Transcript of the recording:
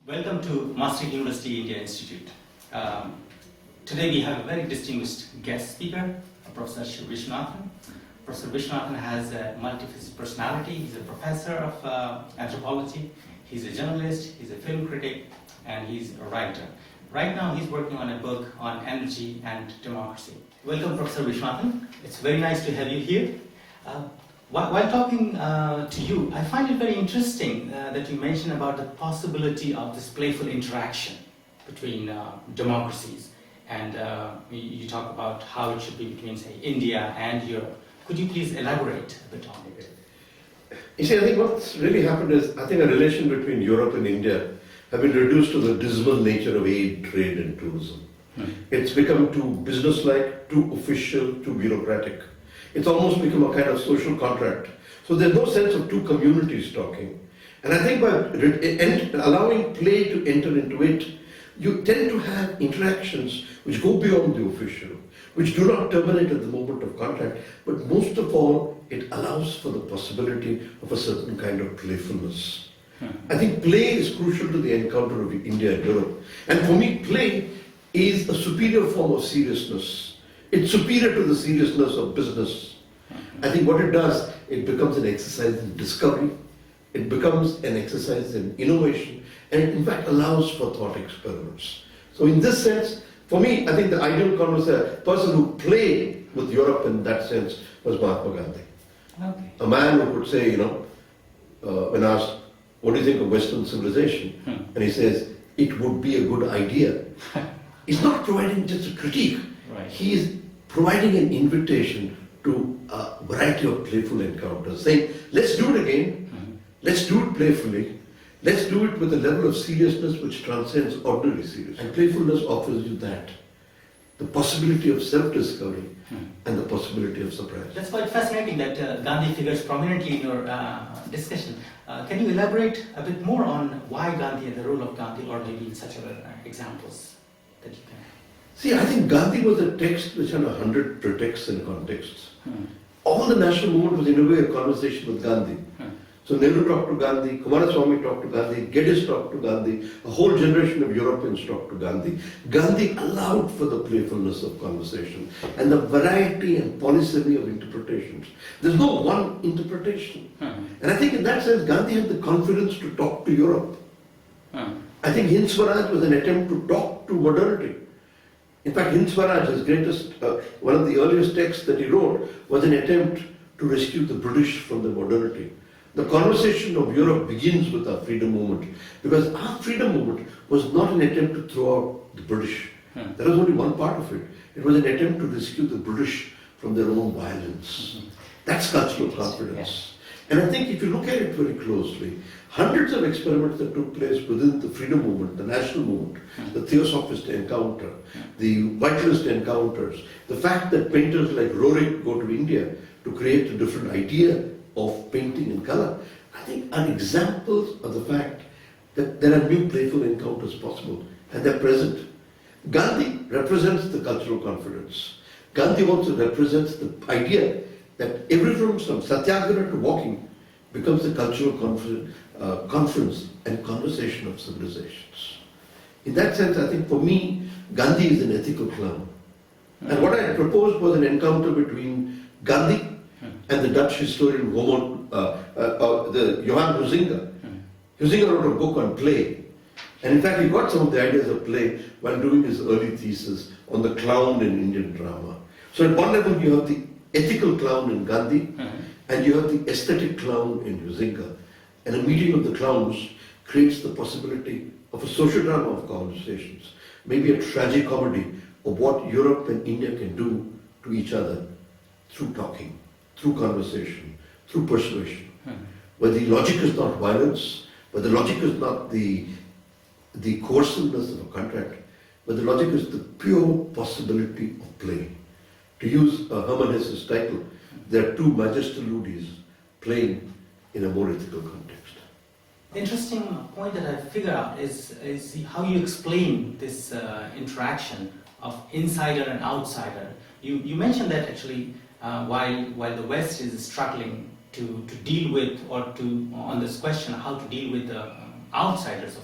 Welcome to Maastricht University India Institute. Today we have a very distinguished guest speaker, Professor Viswanathan. Professor Viswanathan has a multifaceted personality. He's a professor of anthropology, he's a journalist, he's a film critic, and he's a writer. Right now he's working on a book on energy and democracy. Welcome, Professor Viswanathan. It's very nice to have you here. While talking to you, I find it very interesting that you mentioned about the possibility of this playful interaction between democracies, and you talk about how it should be between, say, India and Europe. Could you please elaborate a bit on it? You see, I think what's really happened is, I think a relation between Europe and India have been reduced to the dismal nature of aid, trade and tourism. It's become too businesslike, too official, too bureaucratic. It's almost become a kind of social contract. So there's no sense of two communities talking. And I think by allowing play to enter into it, you tend to have interactions which go beyond the official, which do not terminate at the moment of contact, but most of all, it allows for the possibility of a certain kind of playfulness. I think play is crucial to the encounter of India and Europe. And for me, play is a superior form of seriousness. It's superior to the seriousness of business. I think what it does, it becomes an exercise in discovery, it becomes an exercise in innovation, and it in fact allows for thought experiments. So in this sense, for me, I think the ideal person who played with Europe in that sense was Mahatma Gandhi. Okay. A man who could say, when asked, what do you think of Western civilization? And he says, it would be a good idea. He's not providing just a critique. Right. He is providing an invitation to a variety of playful encounters, saying, let's do it again, let's do it playfully, let's do it with a level of seriousness which transcends ordinary seriousness. And playfulness offers you that, the possibility of self-discovery and the possibility of surprise. That's quite fascinating that Gandhi figures prominently in your discussion. Can you elaborate a bit more on why Gandhi and the role of Gandhi, or maybe such other examples that you can? See, I think Gandhi was a text which had 100 pretexts and contexts. All the national movement was in a way a conversation with Gandhi. So Nehru talked to Gandhi, Kumaraswamy talked to Gandhi, Geddes talked to Gandhi, a whole generation of Europeans talked to Gandhi. Gandhi allowed for the playfulness of conversation and the variety and polysemy of interpretations. There's no one interpretation. And I think in that sense, Gandhi had the confidence to talk to Europe. I think Hind Swaraj was an attempt to talk to modernity. In fact, Hind Swaraj, his greatest, one of the earliest texts that he wrote, was an attempt to rescue the British from the modernity. The conversation of Europe begins with our freedom movement, because our freedom movement was not an attempt to throw out the British. That was only one part of it. It was an attempt to rescue the British from their own violence. That's cultural confidence. And I think if you look at it very closely, hundreds of experiments that took place within the freedom movement, the national movement, the Theosophist encounter, the Vitalist encounters, the fact that painters like Rorik go to India to create a different idea of painting in color, I think are examples of the fact that there are new playful encounters possible, and they're present. Gandhi represents the cultural confidence. Gandhi also represents the idea that everything from satyagraha to walking becomes a cultural conference and conversation of civilizations. In that sense, I think for me, Gandhi is an ethical clown. And what I proposed was an encounter between Gandhi and the Dutch historian Johan Huizinga. Huizinga wrote a book on play. And in fact, he got some of the ideas of play while doing his early thesis on the clown in Indian drama. So at one level, you have the ethical clown in Gandhi, and you have the aesthetic clown in Huizinga. And a meeting of the clowns creates the possibility of a social drama of conversations, maybe a tragicomedy of what Europe and India can do to each other through talking, through conversation, through persuasion. Where the logic is not violence, where the logic is not the coerciveness of a contract, but the logic is the pure possibility of play. To use Hermann Hesse's title, there are two Magister Ludis playing in a more ethical context. The interesting point that I figure out is how you explain this interaction of insider and outsider. You mentioned that actually while the West is struggling to deal with, or on this question how to deal with the outsiders,